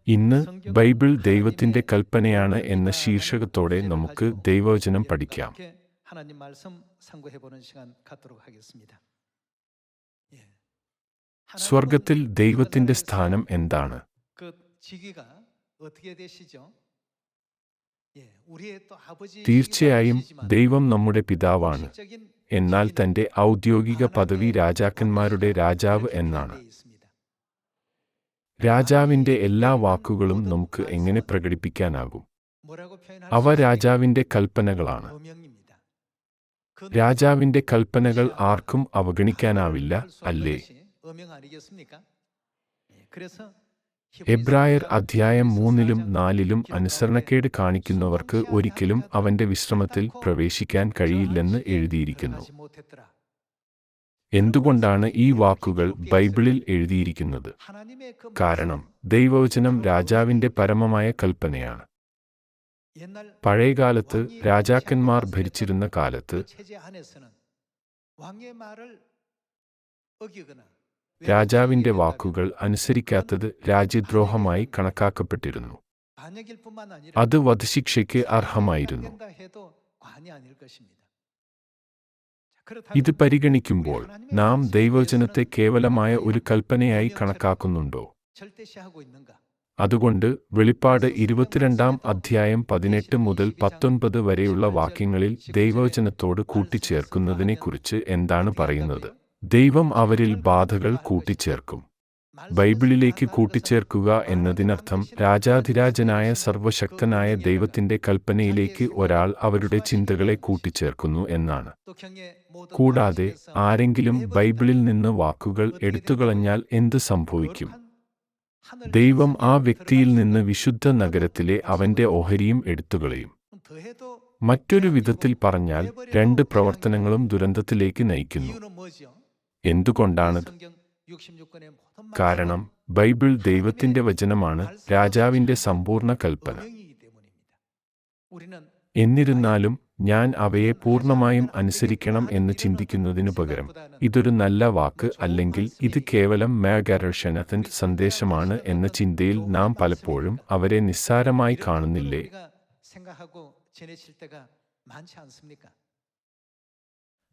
ഇന്ന് ബൈബിൾ ദൈവത്തിന്റെ കൽപ്പനയാണ് എന്ന ശീർഷകത്തോടെ നമുക്ക് ദൈവവചനം പഠിക്കാം. സ്വർഗത്തിൽ ദൈവത്തിന്റെ സ്ഥാനം എന്താണ്? തീർച്ചയായും ദൈവം നമ്മുടെ പിതാവാണ്. എന്നാൽ തന്റെ ഔദ്യോഗിക പദവി രാജാക്കന്മാരുടെ രാജാവ് എന്നാണ്. രാജാവിന്റെ എല്ലാ വാക്കുകളും നമുക്ക് എങ്ങനെ പ്രകടിപ്പിക്കാനാകും? അവ രാജാവിന്റെ കൽപ്പനകളാണ്. രാജാവിന്റെ കൽപ്പനകൾ ആർക്കും അവഗണിക്കാനാവില്ല, അല്ലേ? എബ്രായർ അധ്യായം 3-ലും 4-ലും അനുസരണക്കേട് കാണിക്കുന്നവർക്ക് ഒരിക്കലും അവന്റെ വിശ്രമത്തിൽ പ്രവേശിക്കാൻ കഴിയില്ലെന്ന് എഴുതിയിരിക്കുന്നു. എന്തുകൊണ്ടാണ് ഈ വാക്കുകൾ ബൈബിളിൽ എഴുതിയിരിക്കുന്നത്? കാരണം ദൈവവചനം രാജാവിന്റെ പരമമായ കൽപ്പനയാണ്. പഴയകാലത്ത് രാജാക്കന്മാർ ഭരിച്ചിരുന്ന കാലത്ത് രാജാവിന്റെ വാക്കുകൾ അനുസരിക്കാത്തത് രാജ്യദ്രോഹമായി കണക്കാക്കപ്പെട്ടിരുന്നു. അത് വധശിക്ഷയ്ക്ക് അർഹമായിരുന്നു. ഇത് പരിഗണിക്കുമ്പോൾ നാം ദൈവവചനത്തെ കേവലമായ ഒരു കൽപ്പനയായി കണക്കാക്കുന്നുണ്ടോ? അതുകൊണ്ട് വെളിപ്പാട് 22-ാം അധ്യായം 18 മുതൽ 19 വരെയുള്ള വാക്യങ്ങളിൽ ദൈവവചനത്തോട് കൂട്ടിച്ചേർക്കുന്നതിനെക്കുറിച്ച് എന്താണ് പറയുന്നത്? ദൈവം അവരിൽ ബാധകൾ കൂട്ടിച്ചേർക്കും. ബൈബിളിലേക്ക് കൂട്ടിച്ചേർക്കുക എന്നതിനർത്ഥം രാജാധിരാജനായ സർവശക്തനായ ദൈവത്തിന്റെ കൽപ്പനയിലേക്ക് ഒരാൾ അവരുടെ ചിന്തകളെ കൂട്ടിച്ചേർക്കുന്നു എന്നാണ്. കൂടാതെ ആരെങ്കിലും ബൈബിളിൽ നിന്ന് വാക്കുകൾ എടുത്തുകളഞ്ഞാൽ എന്ത് സംഭവിക്കും? ദൈവം ആ വ്യക്തിയിൽ നിന്ന് വിശുദ്ധ നഗരത്തിലെ അവന്റെ ഓഹരിയും എടുത്തുകളയും. മറ്റൊരു വിധത്തിൽ പറഞ്ഞാൽ 2 പ്രവർത്തനങ്ങളും ദുരന്തത്തിലേക്ക് നയിക്കുന്നു. എന്തുകൊണ്ടാണത്? കാരണം ബൈബിൾ ദൈവത്തിന്റെ വചനമാണ്, രാജാവിന്റെ സമ്പൂർണ്ണ കൽപ്പന. എന്നിരുന്നാലും ഞാൻ അവയെ പൂർണ്ണമായും അനുസരിക്കണം എന്ന് ചിന്തിക്കുന്നതിനു പകരം ഇതൊരു നല്ല വാക്ക് അല്ലെങ്കിൽ ഇത് കേവലം മാഗാരഷനത്തിന്റെ സന്ദേശമാണ് എന്ന ചിന്തയിൽ നാം പലപ്പോഴും അവരെ നിസ്സാരമായി കാണുന്നില്ലേ?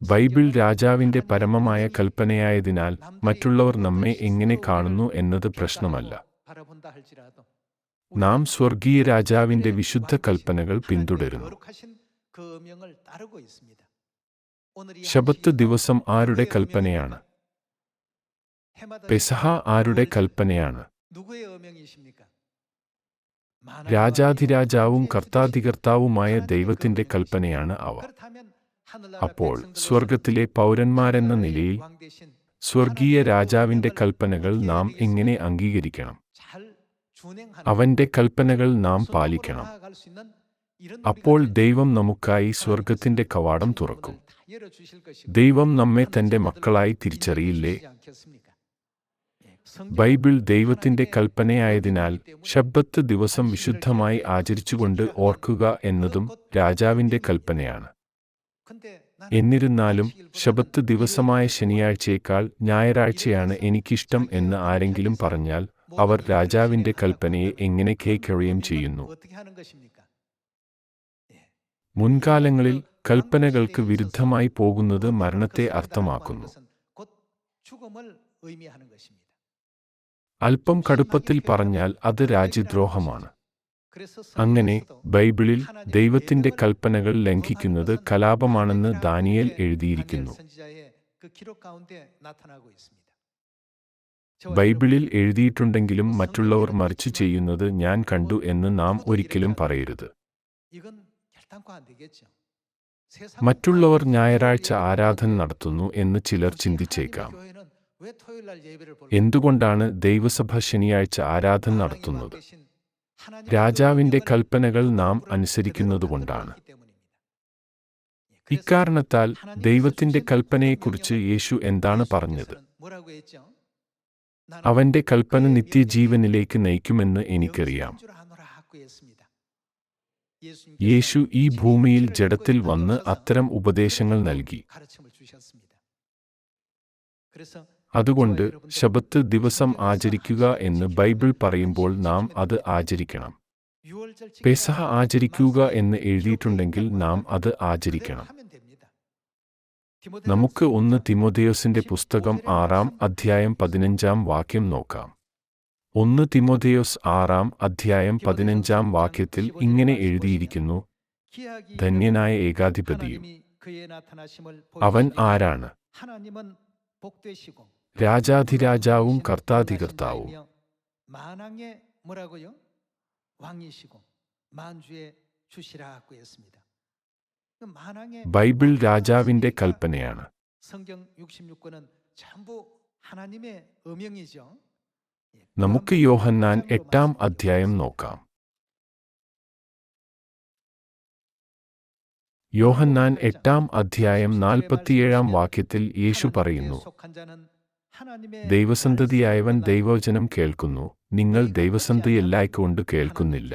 ബൈബിൾ രാജാവിന്റെ പരമമായ കൽപ്പനയായതിനാൽ മറ്റുള്ളവർ നമ്മെ എങ്ങനെ കാണുന്നു എന്നത് പ്രശ്നമല്ല. നാം സ്വർഗീയ രാജാവിന്റെ വിശുദ്ധ കൽപ്പനകൾ പിന്തുടരുന്നു. ശബത്ത് ദിവസം ആരുടെ കൽപ്പനയാണ്? പെസഹ ആരുടെ കൽപ്പനയാണ്? രാജാധിരാജാവും കർത്താധികർത്താവുമായ ദൈവത്തിന്റെ കൽപ്പനയാണ് അവ. അപ്പോൾ സ്വർഗത്തിലെ പൗരന്മാരെന്ന നിലയിൽ സ്വർഗീയ രാജാവിന്റെ കൽപ്പനകൾ നാം എങ്ങനെ അംഗീകരിക്കണം? അവന്റെ കൽപ്പനകൾ നാം പാലിക്കണം. അപ്പോൾ ദൈവം നമുക്കായി സ്വർഗത്തിന്റെ കവാടം തുറക്കും. ദൈവം നമ്മെ തന്റെ മക്കളായി തിരിച്ചറിയില്ലേ? ബൈബിൾ ദൈവത്തിന്റെ കൽപ്പനയായതിനാൽ ശബ്ബത്ത് ദിവസം വിശുദ്ധമായി ആചരിച്ചുകൊണ്ട് ഓർക്കുക എന്നതും രാജാവിന്റെ കൽപ്പനയാണ്. എന്നിരുന്നാലും ശബത്ത് ദിവസമായ ശനിയാഴ്ചയേക്കാൾ ഞായറാഴ്ചയാണ് എനിക്കിഷ്ടം എന്ന് ആരെങ്കിലും പറഞ്ഞാൽ അവർ രാജാവിന്റെ കൽപ്പനയെ എങ്ങനെ കൈക്കൊള്ളുകയും ചെയ്യുന്നു? മുൻകാലങ്ങളിൽ കൽപ്പനകൾക്ക് വിരുദ്ധമായി പോകുന്നത് മരണത്തെ അർത്ഥമാക്കുന്നു. അല്പം കടുപ്പത്തിൽ പറഞ്ഞാൽ അത് രാജ്യദ്രോഹമാണ്. അങ്ങനെ ബൈബിളിൽ ദൈവത്തിന്റെ കൽപ്പനകൾ ലംഘിക്കുന്നത് കലാപമാണെന്ന് ദാനിയേൽ എഴുതിയിരിക്കുന്നു. ബൈബിളിൽ എഴുതിയിട്ടുണ്ടെങ്കിലും മറ്റുള്ളവർ മറിച്ചു ചെയ്യുന്നത് ഞാൻ കണ്ടു എന്ന് നാം ഒരിക്കലും പറയരുത്. മറ്റുള്ളവർ ഞായറാഴ്ച ആരാധന നടത്തുന്നു എന്ന് ചിലർ ചിന്തിച്ചേക്കാം. എന്തുകൊണ്ടാണ് ദൈവസഭ ശനിയാഴ്ച ആരാധന നടത്തുന്നത്? രാജാവിന്റെ കൽപ്പനകൾ നാം അനുസരിക്കുന്നതുകൊണ്ടാണ്. ഇക്കാരണത്താൽ ദൈവത്തിന്റെ കൽപ്പനയെക്കുറിച്ച് യേശു എന്താണ് പറഞ്ഞത്? അവന്റെ കൽപ്പന നിത്യജീവനിലേക്ക് നയിക്കുമെന്ന് എനിക്കറിയാം. യേശു ഈ ഭൂമിയിൽ ജഡത്തിൽ വന്ന് അത്തരം ഉപദേശങ്ങൾ നൽകി. അതുകൊണ്ട് ശബത്ത് ദിവസം ആചരിക്കുക എന്ന് ബൈബിൾ പറയുമ്പോൾ നാം അത് ആചരിക്കണം. പെസഹ ആചരിക്കുക എന്ന് എഴുതിയിട്ടുണ്ടെങ്കിൽ നാം അത് ആചരിക്കണം. നമുക്ക് 1 തിമോഥെയോസിന്റെ പുസ്തകം 6-ാം അധ്യായം 15-ാം വാക്യം നോക്കാം. 1 തിമോഥെയോസ് 6-ാം അധ്യായം 15-ാം വാക്യത്തിൽ ഇങ്ങനെ എഴുതിയിരിക്കുന്നു: ധന്യനായ ഏകാധിപതിയും. അവൻ ആരാണ്? രാജാധിരാജാവും കർത്താധികർത്താവും. ബൈബിൾ രാജാവിന്റെ കൽപ്പനയാണ്. നമുക്ക് യോഹന്നാൻ 8-ാം അധ്യായം നോക്കാം. യോഹന്നാൻ 8-ാം അധ്യായം 47-ാം വാക്യത്തിൽ യേശു പറയുന്നു: ദൈവസന്തതിയായവൻ ദൈവവചനം കേൾക്കുന്നു, നിങ്ങൾ ദൈവസന്തതിയല്ലായ്കൊണ്ട് കേൾക്കുന്നില്ല.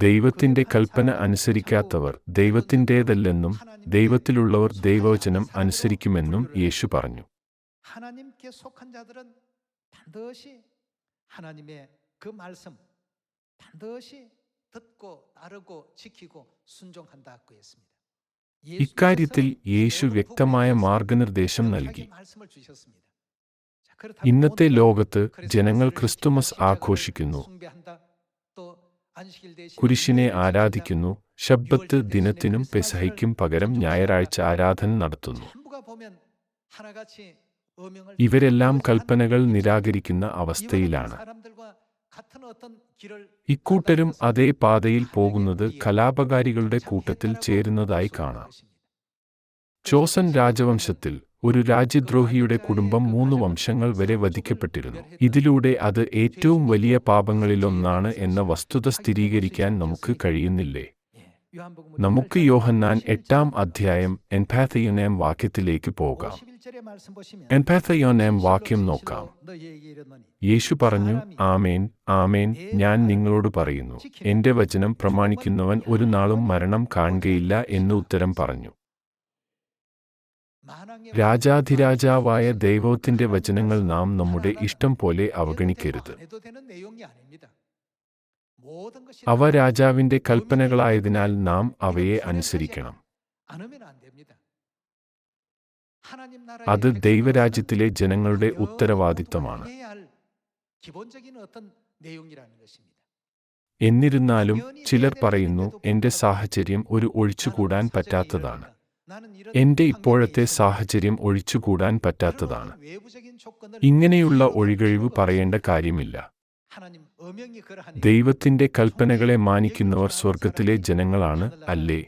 ദൈവത്തിന്റെ കൽപ്പന അനുസരിക്കാത്തവർ ദൈവത്തിൻ്റേതല്ലെന്നും ദൈവത്തിലുള്ളവർ ദൈവവചനം അനുസരിക്കുമെന്നും യേശു പറഞ്ഞു. ഇക്കാര്യത്തിൽ യേശു വ്യക്തമായ മാർഗനിർദ്ദേശം നൽകി. ഇന്നത്തെ ലോകത്ത് ജനങ്ങൾ ക്രിസ്തുമസ് ആഘോഷിക്കുന്നു, കുരിശിനെ ആരാധിക്കുന്നു, ശബ്ബത്ത് ദിനത്തിനും പെസഹയ്ക്കും പകരം ഞായറാഴ്ച ആരാധന നടത്തുന്നു. ഇവരെല്ലാം കൽപ്പനകൾ നിരാകരിക്കുന്ന അവസ്ഥയിലാണ്. ഇക്കൂട്ടരും അതേ പാതയിൽ പോകുന്നത് കലാപകാരികളുടെ കൂട്ടത്തിൽ ചേരുന്നതായി കാണാം. ചോസൻ രാജവംശത്തിൽ ഒരു രാജ്യദ്രോഹിയുടെ കുടുംബം 3 വംശങ്ങൾ വരെ വധിക്കപ്പെട്ടിരുന്നു. ഇതിലൂടെ അത് ഏറ്റവും വലിയ പാപങ്ങളിലൊന്നാണ് എന്ന വസ്തുത സ്ഥിരീകരിക്കാൻ നമുക്ക് കഴിയുന്നില്ലേ? നമുക്ക് യോഹന്നാൻ 8-ാം അധ്യായം 81-ാം വാക്യത്തിലേക്ക് പോകാം. 81-ാം വാക്യം നോക്കാം. യേശു പറഞ്ഞു: ആമേൻ, ആമേൻ, ഞാൻ നിങ്ങളോട് പറയുന്നു, എന്റെ വചനം പ്രമാണിക്കുന്നവൻ ഒരു നാളും മരണം കാണുകയില്ല എന്ന് ഉത്തരം പറഞ്ഞു. രാജാധിരാജാവായ ദൈവത്തിന്റെ വചനങ്ങൾ നാം നമ്മുടെ ഇഷ്ടം പോലെ അവഗണിക്കരുത്. അവ രാജാവിന്റെ കൽപ്പനകളായതിനാൽ നാം അവയെ അനുസരിക്കണം. അത് ദൈവരാജ്യത്തിലെ ജനങ്ങളുടെ ഉത്തരവാദിത്തമാണ്. എന്നിരുന്നാലും ചിലർ പറയുന്നു, എന്റെ സാഹചര്യം ഒരു ഒഴിച്ചുകൂടാൻ പറ്റാത്തതാണ്. എന്റെ ഇപ്പോഴത്തെ സാഹചര്യം ഒഴിച്ചുകൂടാൻ പറ്റാത്തതാണ്. ഇങ്ങനെയുള്ള ഒഴികഴിവ് പറയേണ്ട കാര്യമില്ല. ദൈവത്തിന്റെ കൽപ്പനകളെ മാനിക്കുന്നവർ സ്വർഗത്തിലെ ജനങ്ങളാണ്, അല്ലേ?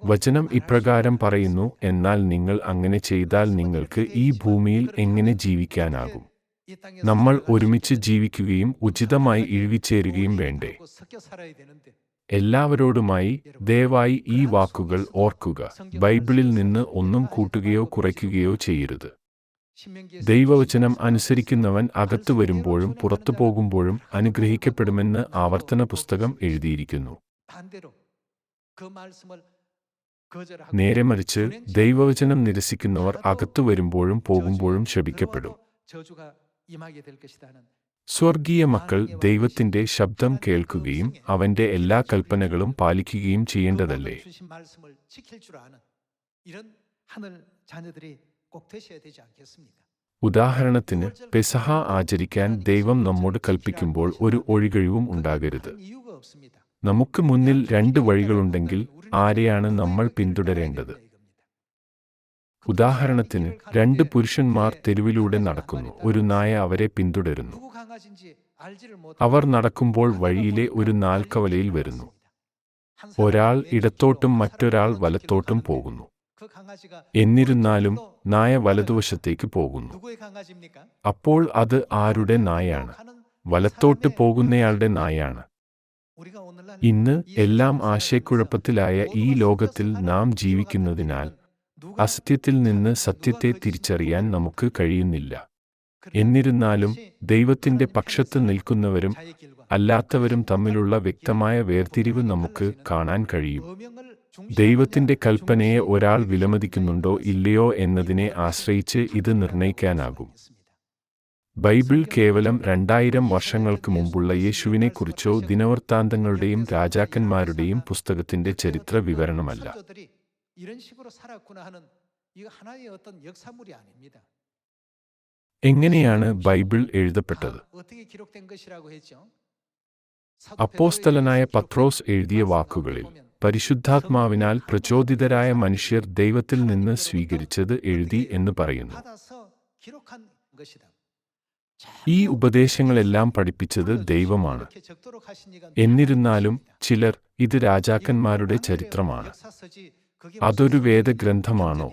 വചനം ഇപ്രകാരം പറയുന്നു: എന്നാൽ നിങ്ങൾ അങ്ങനെ ചെയ്താൽ നിങ്ങൾക്ക് ഈ ഭൂമിയിൽ എങ്ങനെ ജീവിക്കാനാകും? നമ്മൾ ഒരുമിച്ച് ജീവിക്കുകയും ഉചിതമായി ഇഴുകിച്ചേരുകയും വേണ്ടേ? എല്ലാവരോടുമായി ദയവായി ഈ വാക്കുകൾ ഓർക്കുക: ബൈബിളിൽ നിന്ന് ഒന്നും കൂട്ടുകയോ കുറയ്ക്കുകയോ ചെയ്യരുത്. ദൈവവചനം അനുസരിക്കുന്നവൻ അകത്തു വരുമ്പോഴും പുറത്തു പോകുമ്പോഴും അനുഗ്രഹിക്കപ്പെടുമെന്ന് ആവർത്തന പുസ്തകം എഴുതിയിരിക്കുന്നു. നേരെ മറിച്ച് ദൈവവചനം നിരസിക്കുന്നവർ അകത്തു വരുമ്പോഴും പോകുമ്പോഴും ശപിക്കപ്പെടും. സ്വർഗീയ മക്കൾ ദൈവത്തിന്റെ ശബ്ദം കേൾക്കുകയും അവന്റെ എല്ലാ കൽപ്പനകളും പാലിക്കുകയും ചെയ്യേണ്ടതല്ലേ? ഉദാഹരണത്തിന്, പെസഹ ആചരിക്കാൻ ദൈവം നമ്മോട് കൽപ്പിക്കുമ്പോൾ ഒരു ഒഴികഴിവും ഉണ്ടാകരുത്. നമുക്ക് മുന്നിൽ 2 വഴികളുണ്ടെങ്കിൽ ആരെയാണ് നമ്മൾ പിന്തുടരേണ്ടത്? ഉദാഹരണത്തിന്, 2 പുരുഷന്മാർ തെരുവിലൂടെ നടക്കുന്നു. ഒരു നായ അവരെ പിന്തുടരുന്നു. അവർ നടക്കുമ്പോൾ വഴിയിലെ ഒരു നാൽക്കവലയിൽ വരുന്നു. ഒരാൾ ഇടത്തോട്ടും മറ്റൊരാൾ വലത്തോട്ടും പോകുന്നു. എന്നിരുന്നാലും നായ വലതുവശത്തേക്ക് പോകുന്നു. അപ്പോൾ അത് ആരുടെ നായാണ്? വലത്തോട്ട് പോകുന്നയാളുടെ നായാണ്. ഇന്ന് എല്ലാം ആശയക്കുഴപ്പത്തിലായ ഈ ലോകത്തിൽ നാം ജീവിക്കുന്നതിനാൽ അസത്യത്തിൽ നിന്ന് സത്യത്തെ തിരിച്ചറിയാൻ നമുക്ക് കഴിയുന്നില്ല. എന്നിരുന്നാലും ദൈവത്തിന്റെ പക്ഷത്ത് നിൽക്കുന്നവരും അല്ലാത്തവരും തമ്മിലുള്ള വ്യക്തമായ വേർതിരിവ് നമുക്ക് കാണാൻ കഴിയും. ദൈവത്തിന്റെ കൽപ്പനയെ ഒരാൾ വിലമതിക്കുന്നുണ്ടോ ഇല്ലയോ എന്നതിനെ ആശ്രയിച്ച് ഇത് നിർണ്ണയിക്കാനാകും. ബൈബിൾ കേവലം 2000 വർഷങ്ങൾക്ക് മുമ്പുള്ള യേശുവിനെക്കുറിച്ചോ ദിനവൃത്താന്തങ്ങളുടെയും രാജാക്കന്മാരുടെയും പുസ്തകത്തിന്റെ ചരിത്ര വിവരണമല്ല. എങ്ങനെയാണ് ബൈബിൾ എഴുതപ്പെട്ടത്? അപ്പോസ്തലനായ പത്രോസ് എഴുതിയ വാക്കുകളിൽ, പരിശുദ്ധാത്മാവിനാൽ പ്രചോദിതരായ മനുഷ്യർ ദൈവത്തിൽ നിന്ന് സ്വീകരിച്ചത് എഴുതി എന്ന് പറയുന്നു. ഈ ഉപദേശങ്ങളെല്ലാം പഠിപ്പിച്ചത് ദൈവമാണ്. എന്നിരുന്നാലും ചിലർ ഇത് രാജാക്കന്മാരുടെ ചരിത്രമാണ്, അതൊരു വേദഗ്രന്ഥമാണോ?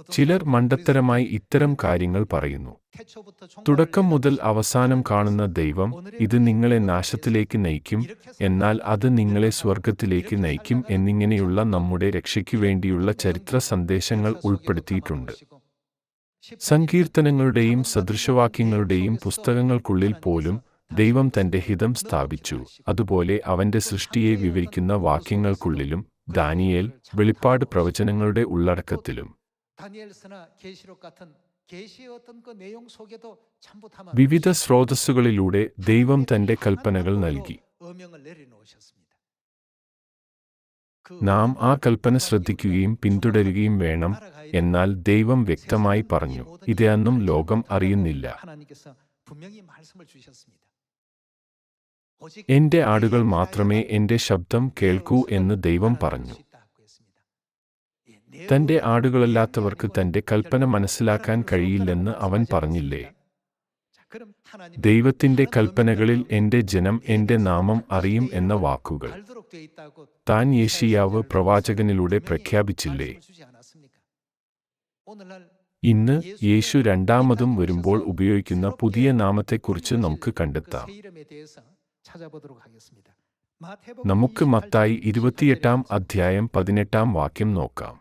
ചിലർ മണ്ടത്തരമായി ഇത്തരം കാര്യങ്ങൾ പറയുന്നു. തുടക്കം മുതൽ അവസാനം കാണുന്ന ദൈവം ഇത് നിങ്ങളെ നാശത്തിലേക്ക് നയിക്കും, എന്നാൽ അത് നിങ്ങളെ സ്വർഗത്തിലേക്ക് നയിക്കും എന്നിങ്ങനെയുള്ള നമ്മുടെ രക്ഷയ്ക്കു വേണ്ടിയുള്ള ചരിത്ര സന്ദേശങ്ങൾ ഉൾപ്പെടുത്തിയിട്ടുണ്ട്. സങ്കീർത്തനങ്ങളുടെയും സദൃശവാക്യങ്ങളുടെയും പുസ്തകങ്ങൾക്കുള്ളിൽ പോലും ദൈവം തന്റെ ഹിതം സ്ഥാപിച്ചു. അതുപോലെ അവന്റെ സൃഷ്ടിയെ വിവരിക്കുന്ന വാക്യങ്ങൾക്കുള്ളിലും ദാനിയേൽ, വെളിപ്പാട് പ്രവചനങ്ങളുടെ ഉള്ളടക്കത്തിലും വിവിധ സ്രോതസ്സുകളിലൂടെ ദൈവം തന്റെ കൽപ്പനകൾ നൽകി. നാം ആ കൽപ്പന ശ്രദ്ധിക്കുകയും പിന്തുടരുകയും വേണം. എന്നാൽ ദൈവം വ്യക്തമായി പറഞ്ഞു, ഇതൊന്നും ലോകം അറിയുന്നില്ല. എന്റെ ആടുകൾ മാത്രമേ എന്റെ ശബ്ദം കേൾക്കൂ എന്ന് ദൈവം പറഞ്ഞു. തന്റെ ആടുകളല്ലാത്തവർക്ക് തന്റെ കൽപ്പന മനസ്സിലാക്കാൻ കഴിയില്ലെന്ന് അവൻ പറഞ്ഞില്ലേ? ദൈവത്തിന്റെ കൽപ്പനകളിൽ എന്റെ ജനം എന്റെ നാമം അറിയും എന്ന വാക്കുകൾ താൻ യെശയ്യാവ് പ്രവാചകനിലൂടെ പ്രഖ്യാപിച്ചില്ലേ? ഇന്ന് യേശു രണ്ടാമതും വരുമ്പോൾ ഉപയോഗിക്കുന്ന പുതിയ നാമത്തെക്കുറിച്ച് നമുക്ക് കണ്ടെത്താം. നമുക്ക് മത്തായി 28 അധ്യായം 18 വാക്യം നോക്കാം.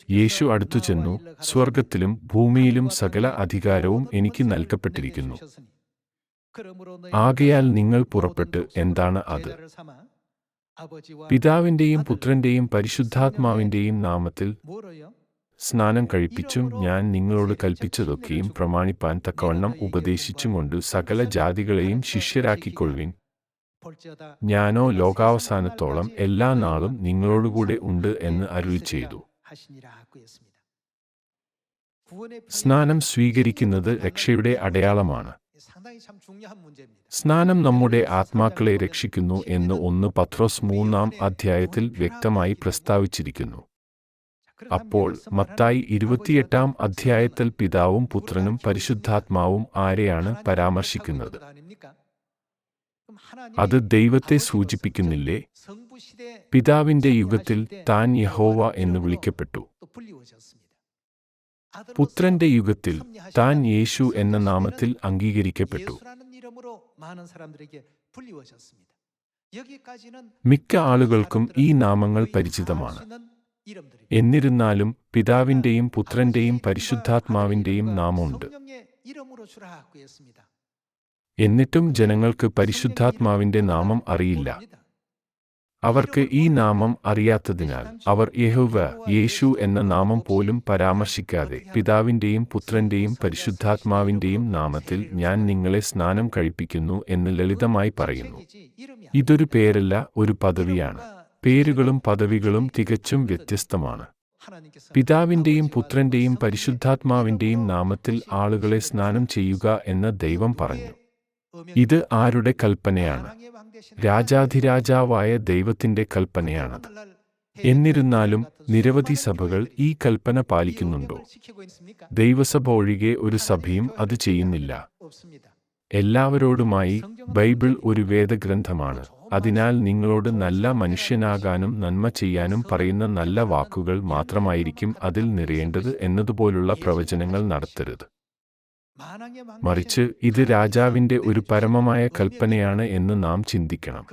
യേശു അടുത്തു ചെന്നു, സ്വർഗത്തിലും ഭൂമിയിലും സകല അധികാരവും എനിക്ക് നൽകപ്പെട്ടിരിക്കുന്നു. ആകയാൽ നിങ്ങൾ പുറപ്പെട്ട് എന്താണ് അത്? പിതാവിന്റെയും പുത്രന്റെയും പരിശുദ്ധാത്മാവിന്റെയും നാമത്തിൽ സ്നാനം കഴിപ്പിച്ചും ഞാൻ നിങ്ങളോട് കൽപ്പിച്ചതൊക്കെയും പ്രമാണിപ്പാൻ തക്കവണ്ണം ഉപദേശിച്ചും കൊണ്ട് സകല ജാതികളെയും ശിഷ്യരാക്കിക്കൊള്ളുവിൻ. ഞാനോ ലോകാവസാനത്തോളം എല്ലാ നാളും നിങ്ങളോടുകൂടെ ഉണ്ട് എന്ന് അരുളിച്ചെയ്തു. സ്നാനം സ്വീകരിക്കുന്നത് രക്ഷയുടെ അടയാളമാണ്. സ്നാനം നമ്മുടെ ആത്മാക്കളെ രക്ഷിക്കുന്നു എന്ന് 1 പത്രോസ് 3 അധ്യായത്തിൽ വ്യക്തമായി പ്രസ്താവിച്ചിരിക്കുന്നു. അപ്പോൾ മത്തായി 28 അധ്യായത്തിൽ പിതാവും പുത്രനും പരിശുദ്ധാത്മാവും ആരെയാണ് പരാമർശിക്കുന്നത്? അത് ദൈവത്തെ സൂചിപ്പിക്കുന്നില്ലേ? പിതാവിന്റെ യുഗത്തിൽ താൻ യഹോവ എന്ന് വിളിക്കപ്പെട്ടു. പുത്രന്റെ യുഗത്തിൽ താൻ യേശു എന്ന നാമത്തിൽ അംഗീകരിക്കപ്പെട്ടു. മിക്ക ആളുകൾക്കും ഈ നാമങ്ങൾ പരിചിതമാണ്. എന്നിരുന്നാലും പിതാവിന്റെയും പുത്രന്റെയും പരിശുദ്ധാത്മാവിന്റെയും നാമമുണ്ട്. എന്നിട്ടും ജനങ്ങൾക്ക് പരിശുദ്ധാത്മാവിന്റെ നാമം അറിയില്ല. അവർക്ക് ഈ നാമം അറിയാത്തതിനാൽ അവർ യഹോവ, യേശു എന്ന നാമം പോലും പരാമർശിക്കാതെ പിതാവിന്റെയും പുത്രന്റെയും പരിശുദ്ധാത്മാവിന്റെയും നാമത്തിൽ ഞാൻ നിങ്ങളെ സ്നാനം കഴിപ്പിക്കുന്നു എന്ന് ലളിതമായി പറയുന്നു. ഇതൊരു പേരല്ല, ഒരു പദവിയാണ്. പേരുകളും പദവികളും തികച്ചും വ്യത്യസ്തമാണ്. പിതാവിന്റെയും പുത്രന്റെയും പരിശുദ്ധാത്മാവിന്റെയും നാമത്തിൽ ആളുകളെ സ്നാനം ചെയ്യുക എന്ന് ദൈവം പറഞ്ഞു. ഇത് ആരുടെ കൽപ്പനയാണ്? രാജാധിരാജാവായ ദൈവത്തിന്റെ കൽപ്പനയാണത്. എന്നിരുന്നാലും നിരവധി സഭകൾ ഈ കൽപ്പന പാലിക്കുന്നുണ്ടോ? ദൈവസഭ ഒഴികെ ഒരു സഭയും അത് ചെയ്യുന്നില്ല. എല്ലാവരോടുമായി ബൈബിൾ ഒരു വേദഗ്രന്ഥമാണ്. അതിനാൽ നിങ്ങളോട് നല്ല മനുഷ്യനാകാനും നന്മ ചെയ്യാനും പറയുന്ന നല്ല വാക്കുകൾ മാത്രമായിരിക്കും അതിൽ നിറയേണ്ടത് എന്നതുപോലുള്ള പ്രവചനങ്ങൾ നടത്തരുത്. മറിച്ച് ഇത് രാജാവിന്റെ ഒരു പരമമായ കൽപ്പനയാണ് എന്ന് നാം ചിന്തിക്കണം.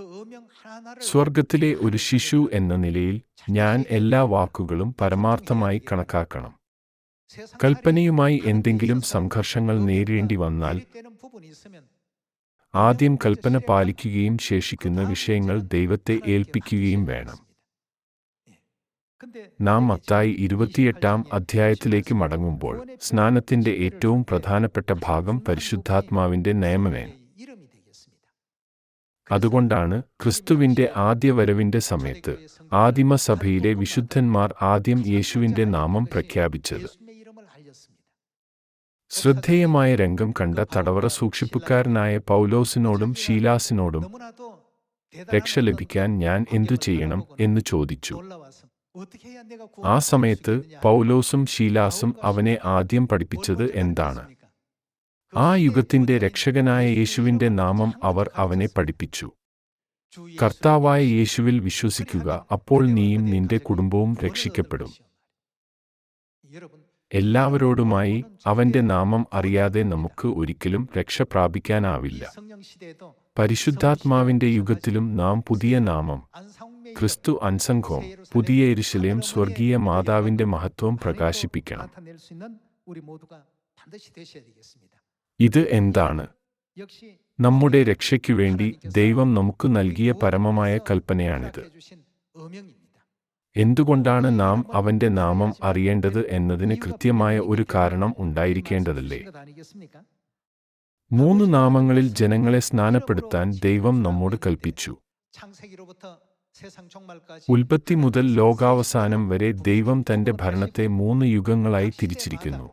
സ്വർഗത്തിലെ ഒരു ശിശു എന്ന നിലയിൽ ഞാൻ എല്ലാ വാക്കുകളും പരമാർത്ഥമായി കണക്കാക്കണം. കൽപ്പനയുമായി എന്തെങ്കിലും സംഘർഷങ്ങൾ നേരിടേണ്ടി വന്നാൽ ആദ്യം കൽപ്പന പാലിക്കുകയും ശേഷിക്കുന്ന വിഷയങ്ങൾ ദൈവത്തെ ഏൽപ്പിക്കുകയും വേണം. നാം മത്തായി 28-ാം അധ്യായത്തിലേക്ക് മടങ്ങുമ്പോൾ സ്നാനത്തിന്റെ ഏറ്റവും പ്രധാനപ്പെട്ട ഭാഗം പരിശുദ്ധാത്മാവിന്റെ നിയമനമാണ്. അതുകൊണ്ടാണ് ക്രിസ്തുവിന്റെ ആദ്യ വരവിന്റെ സമയത്ത് ആദിമസഭയിലെ വിശുദ്ധന്മാർ ആദ്യം യേശുവിന്റെ നാമം പ്രഖ്യാപിച്ചത്. ശ്രദ്ധേയമായ രംഗം കണ്ട തടവറ സൂക്ഷിപ്പുകാരനായ പൗലോസിനോടും ശീലാസിനോടും രക്ഷ ലഭിക്കാൻ ഞാൻ എന്തു ചെയ്യണം എന്ന് ചോദിച്ചു. ആ സമയത്ത് പൗലോസും ശീലാസും അവനെ ആദ്യം പഠിപ്പിച്ചത് എന്താണ്? ആ യുഗത്തിന്റെ രക്ഷകനായ യേശുവിന്റെ നാമം അവർ അവനെ പഠിപ്പിച്ചു. കർത്താവായ യേശുവിൽ വിശ്വസിക്കുക, അപ്പോൾ നീയും നിന്റെ കുടുംബവും രക്ഷിക്കപ്പെടും. എല്ലാവരോടുമായി അവന്റെ നാമം അറിയാതെ നമുക്ക് ഒരിക്കലും രക്ഷ പ്രാപിക്കാനാവില്ല. പരിശുദ്ധാത്മാവിന്റെ യുഗത്തിലും നാം പുതിയ നാമം, ക്രിസ്തു അൻസംഘോം, പുതിയ യെരുശലേം, സ്വർഗീയ മാതാവിന്റെ മഹത്വം പ്രകാശിപ്പിക്കണം. ഇത് എന്താണ്? നമ്മുടെ രക്ഷയ്ക്കുവേണ്ടി ദൈവം നമുക്ക് നൽകിയ പരമമായ കൽപ്പനയാണിത്. എന്തുകൊണ്ടാണ് നാം അവന്റെ നാമം അറിയേണ്ടത് എന്നതിന് കൃത്യമായ ഒരു കാരണം ഉണ്ടായിരിക്കേണ്ടതല്ലേ? 3 നാമങ്ങളിൽ ജനങ്ങളെ സ്നാനപ്പെടുത്താൻ ദൈവം നമ്മോട് കൽപ്പിച്ചു. ഉൽപ്പത്തി മുതൽ ലോകാവസാനം വരെ ദൈവം തന്റെ ഭരണത്തെ 3 യുഗങ്ങളായി തിരിച്ചിരിക്കുന്നു.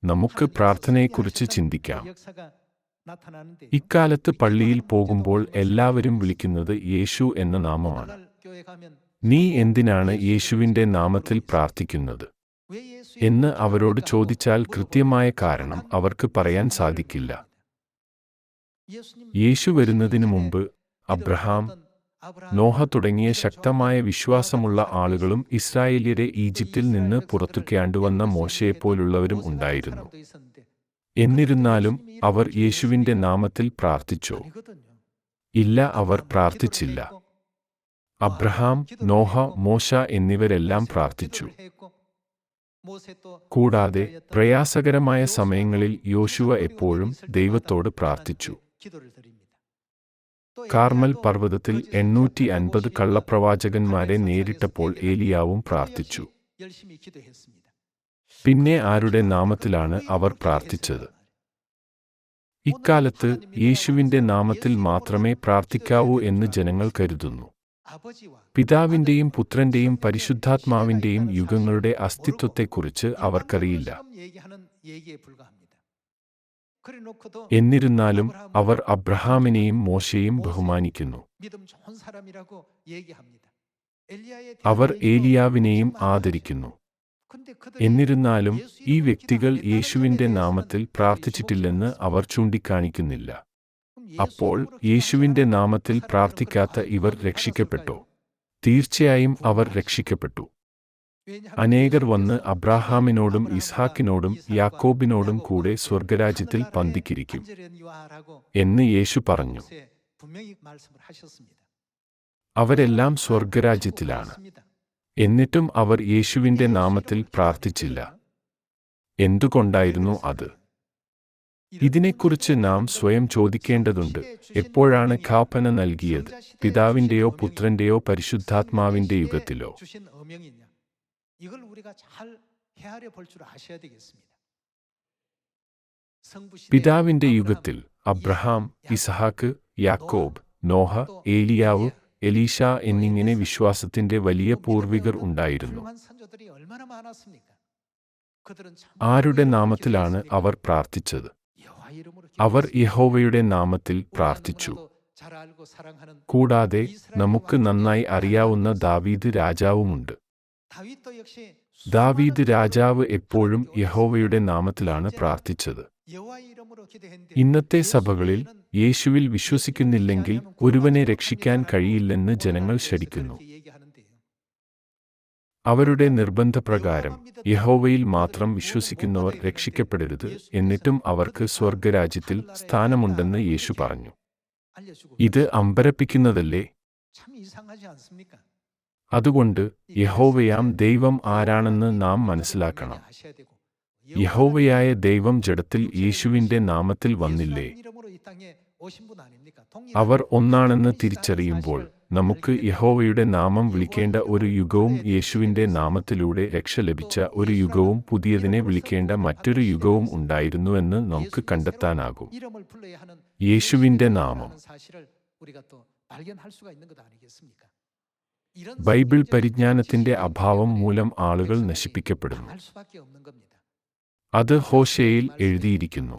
നമുക്ക് പ്രാർത്ഥനയെക്കുറിച്ച് ചിന്തിക്കാം. ഇക്കാലത്ത് പള്ളിയിൽ പോകുമ്പോൾ എല്ലാവരും വിളിക്കുന്നത് യേശു എന്ന നാമമാണ്. നീ എന്തിനാണ് യേശുവിന്റെ നാമത്തിൽ പ്രാർത്ഥിക്കുന്നത് എന്ന് അവരോട് ചോദിച്ചാൽ കൃത്യമായ കാരണം അവർക്ക് പറയാൻ സാധിക്കില്ല. യേശു വരുന്നതിനു മുമ്പ് അബ്രഹാം, നോഹ തുടങ്ങിയ ശക്തമായ വിശ്വാസമുള്ള ആളുകളും ഇസ്രായേല്യരെ ഈജിപ്തിൽ നിന്ന് പുറത്തുകൊണ്ടുവന്ന മോശയെപ്പോലുള്ളവരും ഉണ്ടായിരുന്നു. എന്നിരുന്നാലും അവർ യേശുവിന്റെ നാമത്തിൽ പ്രാർത്ഥിച്ചോ? ഇല്ല, അവർ പ്രാർത്ഥിച്ചില്ല. അബ്രഹാം, നോഹ, മോശ എന്നിവരെല്ലാം പ്രാർത്ഥിച്ചു. കൂടാതെ പ്രയാസകരമായ സമയങ്ങളിൽ യോശുവ എപ്പോഴും ദൈവത്തോട് പ്രാർത്ഥിച്ചു. കാർമൽ പർവ്വതത്തിൽ 850 കള്ളപ്രവാചകന്മാരെ നേരിട്ടപ്പോൾ ഏലിയാവും പ്രാർത്ഥിച്ചു. പിന്നെ ആരുടെ നാമത്തിലാണ് അവർ പ്രാർത്ഥിച്ചത്? ഇക്കാലത്ത് യേശുവിന്റെ നാമത്തിൽ മാത്രമേ പ്രാർത്ഥിക്കാവൂ എന്ന് ജനങ്ങൾ കരുതുന്നു. പിതാവിന്റെയും പുത്രന്റെയും പരിശുദ്ധാത്മാവിന്റെയും യുഗങ്ങളുടെ അസ്തിത്വത്തെക്കുറിച്ച് അവർക്കറിയില്ല. എന്നിരുന്നാലും അവർ അബ്രഹാമിനെയും മോശയെയും ബഹുമാനിക്കുന്നു. അവർ ഏലിയാവിനെയും ആദരിക്കുന്നു. എന്നിരുന്നാലും ഈ വ്യക്തികൾ യേശുവിന്റെ നാമത്തിൽ പ്രാർത്ഥിച്ചിട്ടില്ലെന്ന് അവർ ചൂണ്ടിക്കാണിക്കുന്നില്ല. അപ്പോൾ യേശുവിന്റെ നാമത്തിൽ പ്രാർത്ഥിക്കാത്ത ഇവർ രക്ഷിക്കപ്പെട്ടോ? തീർച്ചയായും അവർ രക്ഷിക്കപ്പെട്ടു. അനേകർ വന്ന് അബ്രാഹാമിനോടും ഇസ്ഹാക്കിനോടും യാക്കോബിനോടും കൂടെ സ്വർഗരാജ്യത്തിൽ പന്തിക്കിരിക്കും എന്ന് യേശു പറഞ്ഞു. അവരെല്ലാം സ്വർഗരാജ്യത്തിലാണ്. എന്നിട്ടും അവർ യേശുവിന്റെ നാമത്തിൽ പ്രാർത്ഥിച്ചില്ല. എന്തുകൊണ്ടായിരുന്നു അത്? ഇതിനെക്കുറിച്ച് നാം സ്വയം ചോദിക്കേണ്ടതുണ്ട്. എപ്പോഴാണ് കൽപ്പന നൽകിയത്? പിതാവിന്റെയോ പുത്രന്റെയോ പരിശുദ്ധാത്മാവിന്റെ യുഗത്തിലോ? പിതാവിന്റെ യുഗത്തിൽ അബ്രഹാം, ഇസ്ഹാക്ക്, യാക്കോബ്, നോഹ, ഏലിയാവ്, എലീശ എന്നിങ്ങനെ വിശ്വാസത്തിന്റെ വലിയ പൂർവികർ ഉണ്ടായിരുന്നു. ആരുടെ നാമത്തിലാണ് അവർ പ്രാർത്ഥിച്ചത്? അവർ യഹോവയുടെ നാമത്തിൽ പ്രാർത്ഥിച്ചു. കൂടാതെ നമുക്ക് നന്നായി അറിയാവുന്ന ദാവീദ് രാജാവുമുണ്ട്. ദാവീദ് രാജാവ് എപ്പോഴും യഹോവയുടെ നാമത്തിലാണ് പ്രാർത്ഥിച്ചത്. ഇന്നത്തെ സഭകളിൽ യേശുവിൽ വിശ്വസിക്കുന്നില്ലെങ്കിൽ ഒരുവനെ രക്ഷിക്കാൻ കഴിയില്ലെന്ന് ജനങ്ങൾ ശഠിക്കുന്നു. അവരുടെ നിർബന്ധപ്രകാരം യഹോവയിൽ മാത്രം വിശ്വസിക്കുന്നവർ രക്ഷിക്കപ്പെടരുത്, എന്നിട്ടും അവർക്ക് സ്വർഗരാജ്യത്തിൽ സ്ഥാനമുണ്ടെന്ന് യേശു പറഞ്ഞു. ഇത് അമ്പരപ്പിക്കുന്നതല്ലേ? അതുകൊണ്ട് യഹോവയാം ദൈവം ആരാണെന്ന് നാം മനസ്സിലാക്കണം. യഹോവയായ ദൈവം ജഡത്തിൽ യേശുവിന്റെ നാമത്തിൽ വന്നില്ലേ? അവർ ഒന്നാണെന്ന് തിരിച്ചറിയുമ്പോൾ നമുക്ക് യഹോവയുടെ നാമം വിളിക്കേണ്ട ഒരു യുഗവും യേശുവിന്റെ നാമത്തിലൂടെ രക്ഷ ലഭിച്ച ഒരു യുഗവും പുതിയതിനെ വിളിക്കേണ്ട മറ്റൊരു യുഗവും ഉണ്ടായിരുന്നുവെന്ന് നമുക്ക് കണ്ടെത്താനാകും. യേശുവിന്റെ നാമം. ബൈബിൾ പരിജ്ഞാനത്തിന്റെ അഭാവം മൂലം ആളുകൾ നശിപ്പിക്കപ്പെടുന്നു. അത് ഹോശേയിൽ എഴുതിയിരിക്കുന്നു.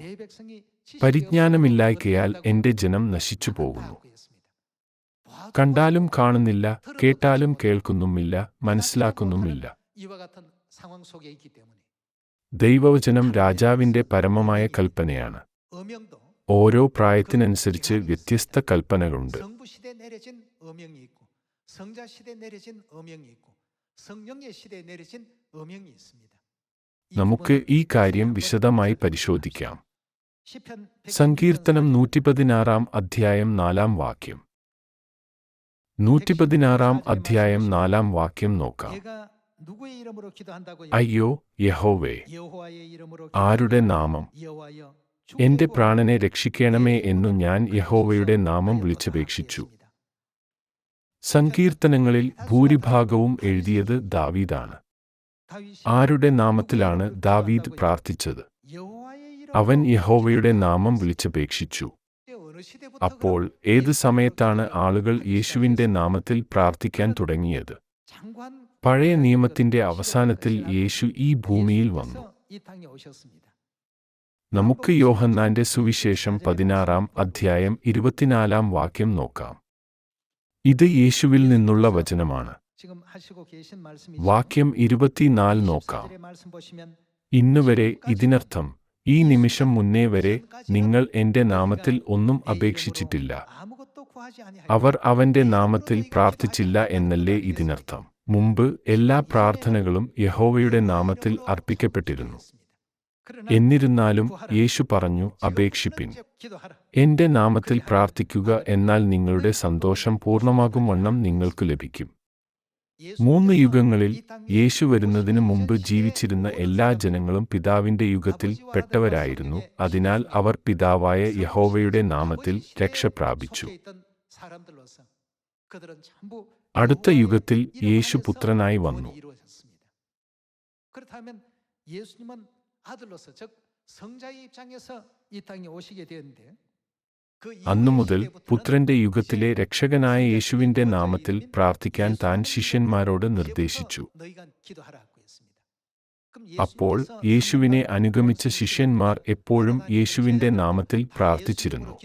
പരിജ്ഞാനമില്ലായ്കയാൽ എന്റെ ജനം നശിച്ചു പോകുന്നു. കണ്ടാലും കാണുന്നില്ല, കേട്ടാലും കേൾക്കുന്നുമില്ല, മനസ്സിലാക്കുന്നുമില്ല. ദൈവവചനം രാജാവിന്റെ പരമമായ കൽപ്പനയാണ്. ഓരോ പ്രായത്തിനനുസരിച്ച് വ്യത്യസ്ത കൽപ്പനകളുണ്ട്. നമുക്ക് ഈ കാര്യം വിശദമായി പരിശോധിക്കാം. സങ്കീർത്തനം 116 അധ്യായം 4 വാക്യം. 116 അധ്യായം 4 വാക്യം നോക്കാം. അയ്യോ യഹോവേ, ആരുടെ നാമം? എന്റെ പ്രാണനെ രക്ഷിക്കണമേ എന്നു ഞാൻ യഹോവയുടെ നാമം വിളിച്ചപേക്ഷിച്ചു. സങ്കീർത്തനങ്ങളിൽ ഭൂരിഭാഗവും എഴുതിയത് ദാവീദാണ്. ആരുടെ നാമത്തിലാണ് ദാവീദ് പ്രാർത്ഥിച്ചത്? അവൻ യഹോവയുടെ നാമം വിളിച്ചപേക്ഷിച്ചു. അപ്പോൾ ഏത് സമയത്താണ് ആളുകൾ യേശുവിന്റെ നാമത്തിൽ പ്രാർത്ഥിക്കാൻ തുടങ്ങിയത്? പഴയ നിയമത്തിന്റെ അവസാനത്തിൽ യേശു ഈ ഭൂമിയിൽ വന്നു. നമുക്ക് യോഹന്നാന്റെ സുവിശേഷം 16 അധ്യായം 24 വാക്യം നോക്കാം. ഇത് യേശുവിൽ നിന്നുള്ള വചനമാണ്. വാക്യം 24 നോക്കാം. ഇന്നുവരെ, ഇതിനർത്ഥം ഈ നിമിഷം മുന്നേ വരെ, നിങ്ങൾ എന്റെ നാമത്തിൽ ഒന്നും അപേക്ഷിച്ചിട്ടില്ല. അവർ അവന്റെ നാമത്തിൽ പ്രാർത്ഥിച്ചില്ല എന്നല്ലേ ഇതിനർത്ഥം? മുമ്പ് എല്ലാ പ്രാർത്ഥനകളും യഹോവയുടെ നാമത്തിൽ അർപ്പിക്കപ്പെട്ടിരുന്നു. എന്നിരുന്നാലും യേശു പറഞ്ഞു, അപേക്ഷിപ്പിൻ, എന്റെ നാമത്തിൽ പ്രാർത്ഥിക്കുക, എന്നാൽ നിങ്ങളുടെ സന്തോഷം പൂർണ്ണമാകും വണ്ണം നിങ്ങൾക്ക് ലഭിക്കും. 3 യുഗങ്ങളിൽ യേശു വരുന്നതിനു മുമ്പ് ജീവിച്ചിരുന്ന എല്ലാ ജനങ്ങളും പിതാവിന്റെ യുഗത്തിൽ പെട്ടവരായിരുന്നു. അതിനാൽ അവർ പിതാവായ യഹോവയുടെ നാമത്തിൽ രക്ഷ പ്രാപിച്ചു. അടുത്ത യുഗത്തിൽ യേശു പുത്രനായി വന്നു. അന്നുമുതൽ പുത്രന്റെ യുഗത്തിലെ രക്ഷകനായ യേശുവിന്റെ നാമത്തിൽ പ്രാർത്ഥിക്കാൻ താൻ ശിഷ്യന്മാരോട് നിർദ്ദേശിച്ചു. അപ്പോൾ യേശുവിനെ അനുഗമിച്ച ശിഷ്യന്മാർ എപ്പോഴും യേശുവിന്റെ നാമത്തിൽ പ്രാർത്ഥിച്ചിരുന്നു.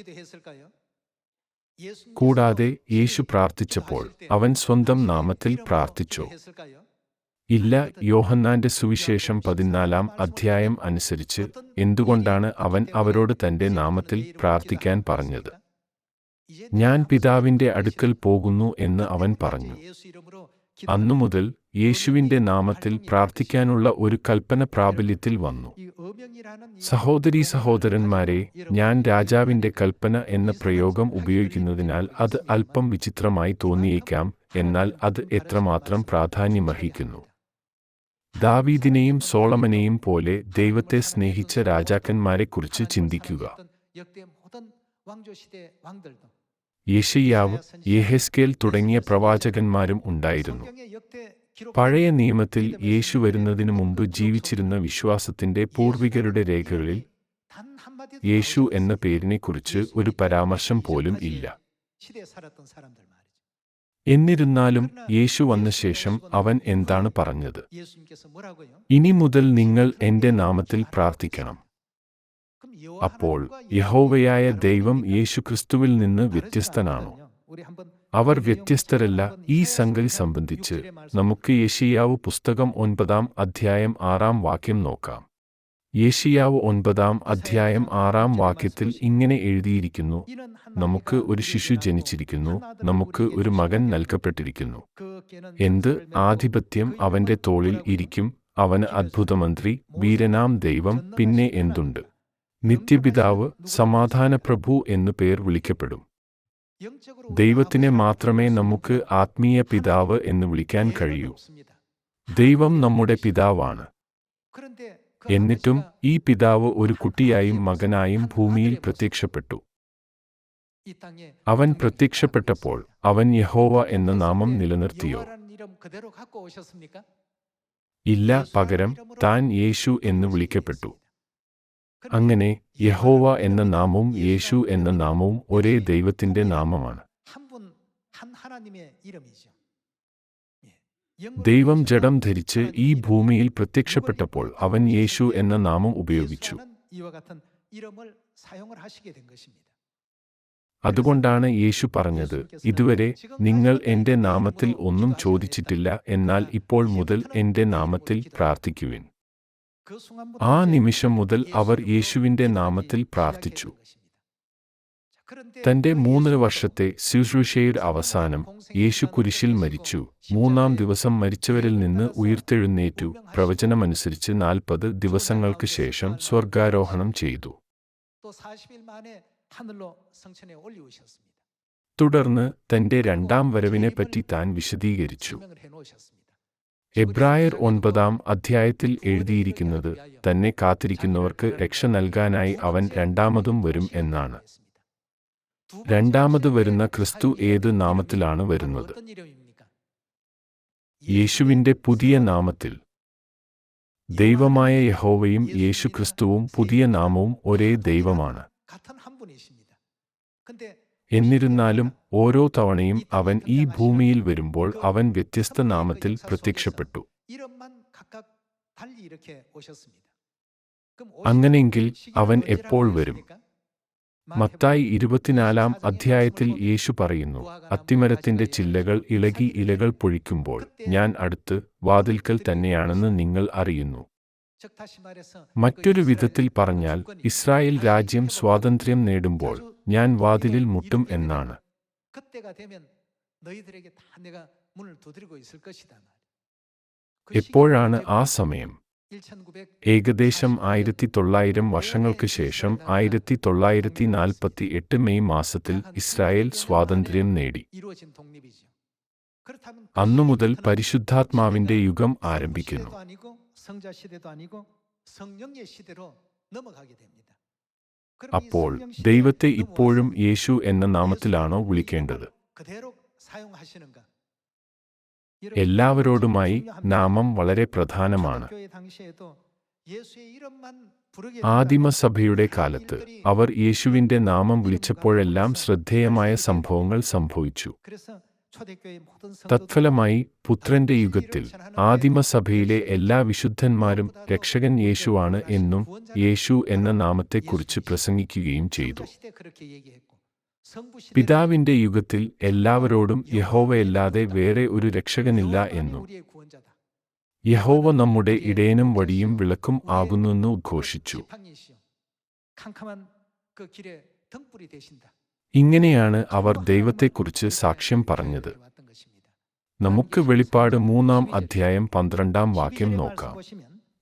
കൂടാതെ യേശു പ്രാർത്ഥിച്ചപ്പോൾ അവൻ സ്വന്തം നാമത്തിൽ പ്രാർത്ഥിച്ചോ? ഇല്ല. യോഹന്നാന്റെ സുവിശേഷം 14 അധ്യായം അനുസരിച്ച് എന്തുകൊണ്ടാണ് അവൻ അവരോട് തന്റെ നാമത്തിൽ പ്രാർത്ഥിക്കാൻ പറഞ്ഞത്? ഞാൻ പിതാവിന്റെ അടുക്കൽ പോകുന്നു എന്ന് അവൻ പറഞ്ഞു. അന്നുമുതൽ യേശുവിന്റെ നാമത്തിൽ പ്രാർത്ഥിക്കാനുള്ള ഒരു കൽപ്പന പ്രാബല്യത്തിൽ വന്നു. സഹോദരീ സഹോദരന്മാരെ, ഞാൻ രാജാവിന്റെ കൽപ്പന എന്ന പ്രയോഗം ഉപയോഗിക്കുന്നതിനാൽ അത് അല്പം വിചിത്രമായി തോന്നിയേക്കാം. എന്നാൽ അത് എത്രമാത്രം പ്രാധാന്യമർഹിക്കുന്നു. ദാവീദിനെയും സോളമനെയും പോലെ ദൈവത്തെ സ്നേഹിച്ച രാജാക്കന്മാരെക്കുറിച്ച് ചിന്തിക്കുക. യെശയ്യാവ്, യെഹെസ്കേൽ തുടങ്ങിയ പ്രവാചകന്മാരും ഉണ്ടായിരുന്നു. പഴയ നിയമത്തിൽ യേശു വരുന്നതിനു മുമ്പ് ജീവിച്ചിരുന്ന വിശ്വാസത്തിന്റെ പൂർവികരുടെ രേഖകളിൽ യേശു എന്ന പേരിനെക്കുറിച്ച് ഒരു പരാമർശം പോലും ഇല്ല. എന്നിരുന്നാലും യേശു വന്ന ശേഷം അവൻ എന്താണ് പറഞ്ഞത്? ഇനി മുതൽ നിങ്ങൾ എന്റെ നാമത്തിൽ പ്രാർത്ഥിക്കണം. അപ്പോൾ യഹോവയായ ദൈവം യേശുക്രിസ്തുവിൽ നിന്ന് വ്യത്യസ്തനാണോ? അവർ വ്യത്യസ്തരല്ല. ഈ സംഗതി സംബന്ധിച്ച് നമുക്ക് യെശയ്യാവ് പുസ്തകം 9 അധ്യായം 6 വാക്യം നോക്കാം. യെശയ്യാവ് 9 അധ്യായം 6 വാക്യത്തിൽ ഇങ്ങനെ എഴുതിയിരിക്കുന്നു: നമുക്ക് ഒരു ശിശു ജനിച്ചിരിക്കുന്നു, നമുക്ക് ഒരു മകൻ നൽകപ്പെട്ടിരിക്കുന്നു. എന്ത് ആധിപത്യം അവന്റെ തോളിൽ ഇരിക്കും? അവന് അത്ഭുതമന്ത്രി, വീരനാം ദൈവം, പിന്നെ എന്തുണ്ട്? നിത്യപിതാവ്, സമാധാനപ്രഭു എന്നു പേർ വിളിക്കപ്പെടും. ദൈവത്തിനെ മാത്രമേ നമുക്ക് ആത്മീയ പിതാവ് എന്ന് വിളിക്കാൻ കഴിയൂ. ദൈവം നമ്മുടെ പിതാവാണ്. എന്നിട്ടും ഈ പിതാവ് ഒരു കുട്ടിയായും മകനായും ഭൂമിയിൽ പ്രത്യക്ഷപ്പെട്ടു. അവൻ പ്രത്യക്ഷപ്പെട്ടപ്പോൾ അവൻ യഹോവ എന്ന നാമം നിലനിർത്തിയോ? ഇല്ല, പകരം താൻ യേശു എന്ന് വിളിക്കപ്പെട്ടു. അങ്ങനെ യഹോവ എന്ന നാമവും യേശു എന്ന നാമവും ഒരേ ദൈവത്തിന്റെ നാമമാണ്. ദൈവം ജഡം ധരിച്ച് ഈ ഭൂമിയിൽ പ്രത്യക്ഷപ്പെട്ടപ്പോൾ അവൻ യേശു എന്ന നാമം ഉപയോഗിച്ചു. അതുകൊണ്ടാണ് യേശു പറഞ്ഞത്, ഇതുവരെ നിങ്ങൾ എന്റെ നാമത്തിൽ ഒന്നും ചോദിച്ചിട്ടില്ല, എന്നാൽ ഇപ്പോൾ മുതൽ എന്റെ നാമത്തിൽ പ്രാർത്ഥിക്കുവിൻ. ആ നിമിഷം മുതൽ അവർ യേശുവിന്റെ നാമത്തിൽ പ്രാർത്ഥിച്ചു. തന്റെ 3 വർഷത്തെ ശുശ്രൂഷയുടെ അവസാനം യേശു കുരിശിൽ മരിച്ചു. 3-ാം ദിവസം മരിച്ചവരിൽ നിന്ന് ഉയിർത്തെഴുന്നേറ്റു. പ്രവചനമനുസരിച്ച് 40 ദിവസങ്ങൾക്ക് ശേഷം സ്വർഗാരോഹണം ചെയ്തു. തുടർന്ന് തന്റെ 2ാം വരവിനെപ്പറ്റി താൻ വിശദീകരിച്ചു. എബ്രായർ 9-ാം അധ്യായത്തിൽ എഴുതിയിരിക്കുന്നത് തന്നെ കാത്തിരിക്കുന്നവർക്ക് രക്ഷ നൽകാനായി അവൻ രണ്ടാമതും വരും എന്നാണ്. രണ്ടാമത് വരുന്ന ക്രിസ്തു ഏത് നാമത്തിലാണ് വരുന്നത്? യേശുവിന്റെ പുതിയ നാമത്തിൽ. ദൈവമായ യഹോവയും യേശു ക്രിസ്തുവും പുതിയ നാമവും ഒരേ ദൈവമാണ്. എന്നിരുന്നാലും ഓരോ തവണയും അവൻ ഈ ഭൂമിയിൽ വരുമ്പോൾ അവൻ വ്യത്യസ്ത നാമത്തിൽ പ്രത്യക്ഷപ്പെട്ടു. അങ്ങനെയെങ്കിൽ അവൻ എപ്പോൾ വരും? മത്തായി 24-ാം അധ്യായത്തിൽ യേശു പറയുന്നു, അത്തിമരത്തിന്റെ ചില്ലകൾ ഇളകി ഇലകൾ പൊഴിക്കുമ്പോൾ ഞാൻ അടുത്ത് വാതിൽക്കൽ തന്നെയാണെന്ന് നിങ്ങൾ അറിയുന്നു. മറ്റൊരു വിധത്തിൽ പറഞ്ഞാൽ, ഇസ്രായേൽ രാജ്യം സ്വാതന്ത്ര്യം നേടുമ്പോൾ ഞാൻ വാതിലിൽ മുട്ടും എന്നാണ്. എപ്പോഴാണ് ആ സമയം? ഏകദേശം 1900 വർഷങ്ങൾക്ക് ശേഷം 1948 മെയ് മാസത്തിൽ ഇസ്രായേൽ സ്വാതന്ത്ര്യം നേടി. അന്നുമുതൽ പരിശുദ്ധാത്മാവിന്റെ യുഗം ആരംഭിക്കുന്നു. അപ്പോൾ ദൈവത്തെ ഇപ്പോഴും യേശു എന്ന നാമത്തിലാണോ വിളിക്കേണ്ടത്? എല്ലാവരോടുമായി നാമം വളരെ പ്രധാനമാണ്. ആദിമസഭയുടെ കാലത്ത് അവർ യേശുവിന്റെ നാമം വിളിച്ചപ്പോഴെല്ലാം ശ്രദ്ധേയമായ സംഭവങ്ങൾ സംഭവിച്ചു. തത്ഫലമായി പുത്രന്റെ യുഗത്തിൽ ആദിമസഭയിലെ എല്ലാ വിശുദ്ധന്മാരും രക്ഷകൻ യേശുവാണ് എന്നും യേശു എന്ന നാമത്തെക്കുറിച്ച് പ്രസംഗിക്കുകയും ചെയ്തു. പിതാവിന്റെ യുഗത്തിൽ എല്ലാവരോടും യഹോവയല്ലാതെ വേറെ ഒരു രക്ഷകനില്ല എന്നും യഹോവ നമ്മുടെ ഇടയനും വഴിയും വിളക്കും ആകുന്നുവെന്ന് ഉദ്ഘോഷിച്ചു. ഇങ്ങനെയാണ് അവർ ദൈവത്തെക്കുറിച്ച് സാക്ഷ്യം പറഞ്ഞത്. നമുക്ക് വെളിപ്പാട് 3-ാം അധ്യായം 12-ാം വാക്യം നോക്കാം.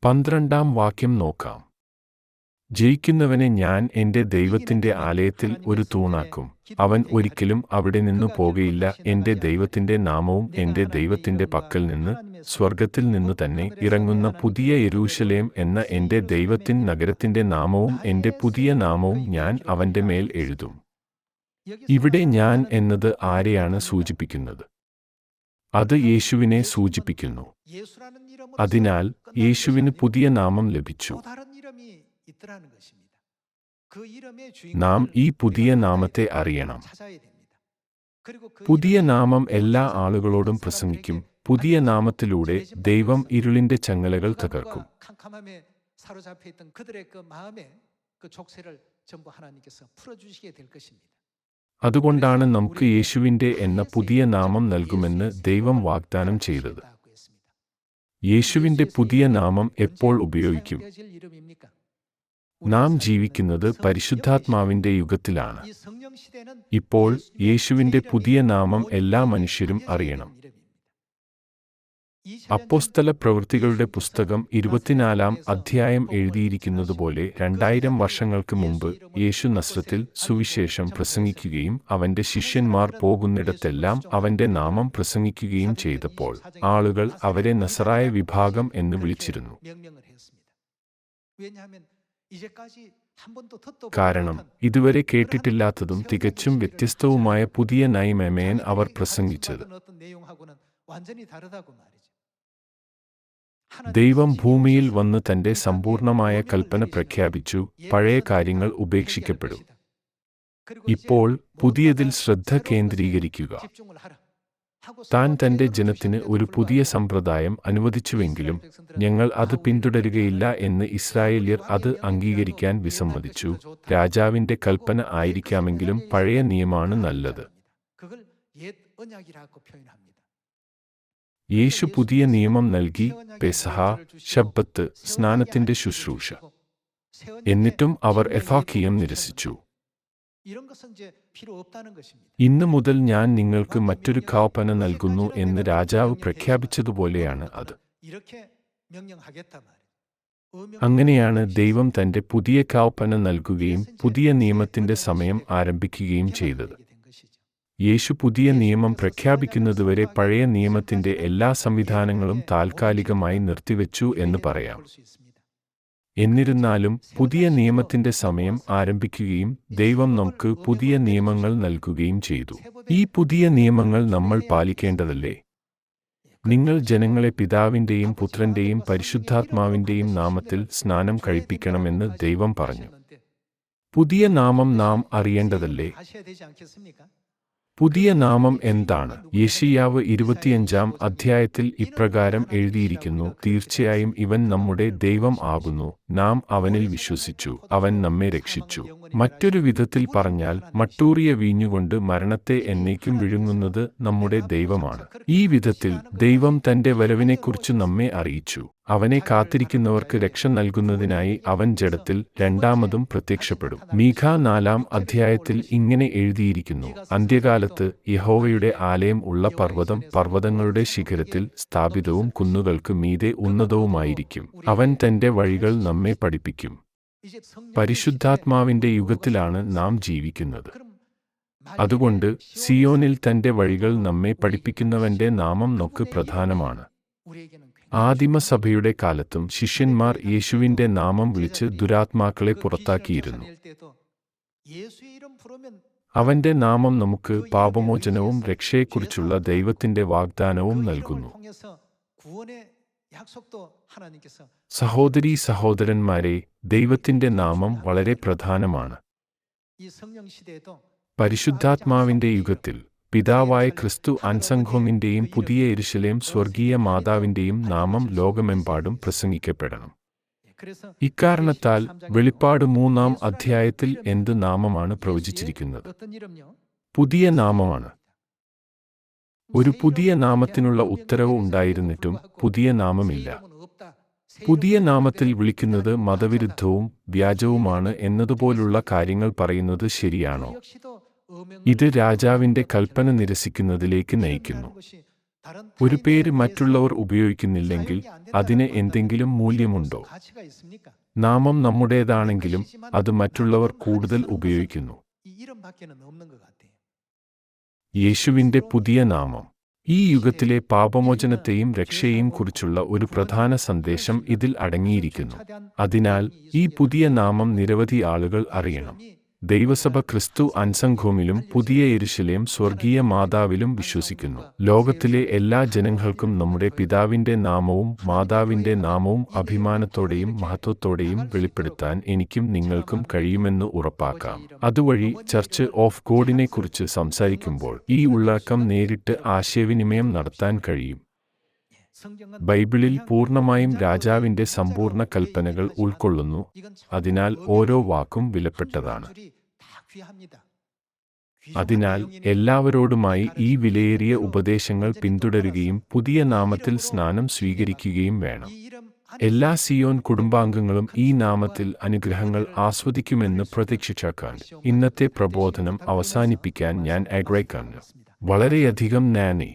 12-ാം വാക്യം നോക്കാം. ജയിക്കുന്നവനെ ഞാൻ എന്റെ ദൈവത്തിന്റെ ആലയത്തിൽ ഒരു തൂണാക്കും. അവൻ ഒരിക്കലും അവിടെ നിന്നു പോകയില്ല. എന്റെ ദൈവത്തിന്റെ നാമവും എന്റെ ദൈവത്തിന്റെ പക്കൽ നിന്ന് സ്വർഗത്തിൽ നിന്നു തന്നെ ഇറങ്ങുന്ന പുതിയ യെരൂശലേം എന്ന എന്റെ ദൈവത്തിൻ നഗരത്തിന്റെ നാമവും എന്റെ പുതിയ നാമവും ഞാൻ അവന്റെ മേൽ എഴുതും. ഇവിടെ ഞാൻ എന്നത് ആരെയാണ് സൂചിപ്പിക്കുന്നത്? അത് യേശുവിനെ സൂചിപ്പിക്കുന്നു. അതിനാൽ യേശുവിന് പുതിയ നാമം ലഭിച്ചു. നാം ഈ പുതിയ നാമത്തെ അറിയണം. പുതിയ നാമം എല്ലാ ആളുകളോടും പ്രസംഗിക്കും. പുതിയ നാമത്തിലൂടെ ദൈവം ഇരുളിന്റെ ചങ്ങലകൾ തകർക്കും. അതുകൊണ്ടാണ് നമുക്ക് യേശുവിന്റെ എന്ന പുതിയ നാമം നൽകുമെന്ന് ദൈവം വാഗ്ദാനം ചെയ്തത്. യേശുവിന്റെ പുതിയ നാമം എപ്പോൾ ഉപയോഗിക്കും? നാം ജീവിക്കുന്നത് പരിശുദ്ധാത്മാവിന്റെ യുഗത്തിലാണ്. ഇപ്പോൾ യേശുവിന്റെ പുതിയ നാമം എല്ലാ മനുഷ്യരും അറിയണം. അപ്പോസ്തല പ്രവൃത്തികളുടെ പുസ്തകം 24-ാം അധ്യായം എഴുതിയിരിക്കുന്നതുപോലെ 2000 വർഷങ്ങൾക്ക് മുമ്പ് യേശു നസ്രത്തിൽ സുവിശേഷം പ്രസംഗിക്കുകയും അവന്റെ ശിഷ്യന്മാർ പോകുന്നിടത്തെല്ലാം അവന്റെ നാമം പ്രസംഗിക്കുകയും ചെയ്തപ്പോൾ ആളുകൾ അവരെ നസറായ വിഭാഗം എന്ന് വിളിച്ചിരുന്നു. കാരണം ഇതുവരെ കേട്ടിട്ടില്ലാത്തതും തികച്ചും വ്യത്യസ്തവുമായ പുതിയ നയമേമേൻ അവർ പ്രസംഗിച്ചത്. ദൈവം ഭൂമിയിൽ വന്ന് തന്റെ സമ്പൂർണമായ കൽപ്പന പ്രഖ്യാപിച്ചു, പഴയ കാര്യങ്ങൾ ഉപേക്ഷിക്കപ്പെടും. ഇപ്പോൾ പുതിയതിൽ ശ്രദ്ധ കേന്ദ്രീകരിക്കുക. താൻ തന്റെ ജനത്തിന് ഒരു പുതിയ സമ്പ്രദായം അനുവദിച്ചുവെങ്കിലും ഞങ്ങൾ അത് പിന്തുടരുകയില്ല എന്ന് ഇസ്രായേല്യർ അത് അംഗീകരിക്കാൻ വിസമ്മതിച്ചു. രാജാവിന്റെ കൽപ്പന ആയിരിക്കാമെങ്കിലും പഴയ നിയമമാണ് നല്ലത്. യേശു പുതിയ നിയമം നൽകി, പെസഹ, ശബ്ബത്ത്, സ്നാനത്തിന്റെ ശുശ്രൂഷ. എന്നിട്ടും അവർ എഫാഖിയം നിരസിച്ചു. ഇന്നു മുതൽ ഞാൻ നിങ്ങൾക്ക് മറ്റൊരു കൽപ്പന നൽകുന്നു എന്ന് രാജാവ് പ്രഖ്യാപിച്ചതുപോലെയാണ് അത്. അങ്ങനെയാണ് ദൈവം തന്റെ പുതിയ കൽപ്പന നൽകുകയും പുതിയ നിയമത്തിന്റെ സമയം ആരംഭിക്കുകയും ചെയ്തത്. യേശു പുതിയ നിയമം പ്രഖ്യാപിക്കുന്നതുവരെ പഴയ നിയമത്തിന്റെ എല്ലാ സംവിധാനങ്ങളും താൽക്കാലികമായി നിർത്തിവെച്ചു എന്ന് പറയാം. എന്നിരുന്നാലും പുതിയ നിയമത്തിന്റെ സമയം ആരംഭിക്കുകയും ദൈവം നമുക്ക് പുതിയ നിയമങ്ങൾ നൽകുകയും ചെയ്തു. ഈ പുതിയ നിയമങ്ങൾ നമ്മൾ പാലിക്കേണ്ടതല്ലേ? നിങ്ങൾ ജനങ്ങളെ പിതാവിന്റെയും പുത്രന്റെയും പരിശുദ്ധാത്മാവിന്റെയും നാമത്തിൽ സ്നാനം കഴിപ്പിക്കണമെന്ന് ദൈവം പറഞ്ഞു. പുതിയ നാമം നാം അറിയേണ്ടതല്ലേ? പുതിയ നാമം എന്താണ്? യെശയ്യാവ് 25-ാം അധ്യായത്തിൽ ഇപ്രകാരം എഴുതിയിരിക്കുന്നു: തീർച്ചയായും ഇവൻ നമ്മുടെ ദൈവം ആകുന്നു, നാം അവനിൽ വിശ്വസിച്ചു, അവൻ നമ്മെ രക്ഷിച്ചു. മറ്റൊരു വിധത്തിൽ പറഞ്ഞാൽ, മട്ടൂറിയ വീഞ്ഞുകൊണ്ട് മരണത്തെ എന്നേക്കും വിഴുങ്ങുന്നത് നമ്മുടെ ദൈവമാണ്. ഈ വിധത്തിൽ ദൈവം തന്റെ വരവിനെക്കുറിച്ച് നമ്മെ അറിയിച്ചു. അവനെ കാത്തിരിക്കുന്നവർക്ക് രക്ഷ നൽകുന്നതിനായി അവൻ ജഡത്തിൽ രണ്ടാമതും പ്രത്യക്ഷപ്പെടും. മീഖാ 4-ാം അധ്യായത്തിൽ ഇങ്ങനെ എഴുതിയിരിക്കുന്നു: അന്ത്യകാലത്ത് യഹോവയുടെ ആലയം ഉള്ള പർവ്വതം പർവ്വതങ്ങളുടെ ശിഖരത്തിൽ സ്ഥാപിതവും കുന്നുകൾക്ക് മീതെ ഉന്നതവുമായിരിക്കും. അവൻ തന്റെ വഴികൾ നമ്മെ പഠിപ്പിക്കും. പരിശുദ്ധാത്മാവിന്റെ യുഗത്തിലാണ് നാം ജീവിക്കുന്നത്. അതുകൊണ്ട് സിയോനിൽ തന്റെ വഴികൾ നമ്മെ പഠിപ്പിക്കുന്നവന്റെ നാമം നമുക്ക് പ്രധാനമാണ്. ആദിമസഭയുടെ കാലത്തും ശിഷ്യന്മാർ യേശുവിന്റെ നാമം വിളിച്ച് ദുരാത്മാക്കളെ പുറത്താക്കിയിരുന്നു. അവന്റെ നാമം നമുക്ക് പാപമോചനവും രക്ഷയെക്കുറിച്ചുള്ള ദൈവത്തിന്റെ വാഗ്ദാനവും നൽകുന്നു. സഹോദരീ സഹോദരന്മാരെ, ദൈവത്തിന്റെ നാമം വളരെ പ്രധാനമാണ്. പരിശുദ്ധാത്മാവിന്റെ യുഗത്തിൽ പിതാവായ ക്രിസ്തു അൻസംഘോമിന്റെയും പുതിയ യെരുശലേം സ്വർഗീയ മാതാവിന്റെയും നാമം ലോകമെമ്പാടും പ്രസംഗിക്കപ്പെടണം. ഇക്കാരണത്താൽ വെളിപ്പാട് 3-ാം അധ്യായത്തിൽ എന്ത് നാമമാണ് പ്രവചിച്ചിരിക്കുന്നത്? പുതിയ നാമമാണ്. ഒരു പുതിയ നാമത്തിനുള്ള ഉത്തരവ് ഉണ്ടായിരുന്നിട്ടും പുതിയ നാമമില്ല. പുതിയ നാമത്തിൽ വിളിക്കുന്നത് മതവിരുദ്ധവും വ്യാജവുമാണ് എന്നതുപോലുള്ള കാര്യങ്ങൾ പറയുന്നത് ശരിയാണോ? ഇത് രാജാവിന്റെ കൽപ്പന നിരസിക്കുന്നതിലേക്ക് നയിക്കുന്നു. ഒരു പേര് മറ്റുള്ളവർ ഉപയോഗിക്കുന്നില്ലെങ്കിൽ അതിന് എന്തെങ്കിലും മൂല്യമുണ്ടോ? നാമം നമ്മുടേതാണെങ്കിലും അത് മറ്റുള്ളവർ കൂടുതൽ ഉപയോഗിക്കുന്നു. യേശുവിന്റെ പുതിയ നാമം ഈ യുഗത്തിലെ പാപമോചനത്തെയും രക്ഷയെയും കുറിച്ചുള്ള ഒരു പ്രധാന സന്ദേശം ഇതിൽ അടങ്ങിയിരിക്കുന്നു. അതിനാൽ ഈ പുതിയ നാമം നിരവധി ആളുകൾ അറിയണം. ദൈവസഭ ക്രിസ്തു അൻസംഘോമിലും പുതിയ യെരുശലേം സ്വർഗീയ മാതാവിലും വിശ്വസിക്കുന്നു. ലോകത്തിലെ എല്ലാ ജനങ്ങൾക്കും നമ്മുടെ പിതാവിന്റെ നാമവും മാതാവിന്റെ നാമവും അഭിമാനത്തോടെയും മഹത്വത്തോടെയും വെളിപ്പെടുത്താൻ എനിക്കും നിങ്ങൾക്കും കഴിയുമെന്ന് ഉറപ്പാക്കാം. അതുവഴി ചർച്ച് ഓഫ് ഗോഡിനെക്കുറിച്ച് സംസാരിക്കുമ്പോൾ ഈ ഉള്ളടക്കം നേരിട്ട് ആശയവിനിമയം നടത്താൻ കഴിയും. ബൈബിളിൽ പൂർണ്ണമായും രാജാവിന്റെ സമ്പൂർണ്ണ കൽപ്പനകൾ ഉൾക്കൊള്ളുന്നു. അതിനാൽ ഓരോ വാക്കും വിലപ്പെട്ടതാണ്. അതിനാൽ എല്ലാവരോടുമായി ഈ വിലയേറിയ ഉപദേശങ്ങൾ പിന്തുടരുകയും പുതിയ നാമത്തിൽ സ്നാനം സ്വീകരിക്കുകയും വേണം. എല്ലാ സിയോൻ കുടുംബാംഗങ്ങളും ഈ നാമത്തിൽ അനുഗ്രഹങ്ങൾ ആസ്വദിക്കുമെന്ന് പ്രതീക്ഷിച്ചേക്കാൻ ഇന്നത്തെ പ്രബോധനം അവസാനിപ്പിക്കാൻ ഞാൻ ആഗ്രഹിക്കുന്നു. വളരെയധികം നന്ദി.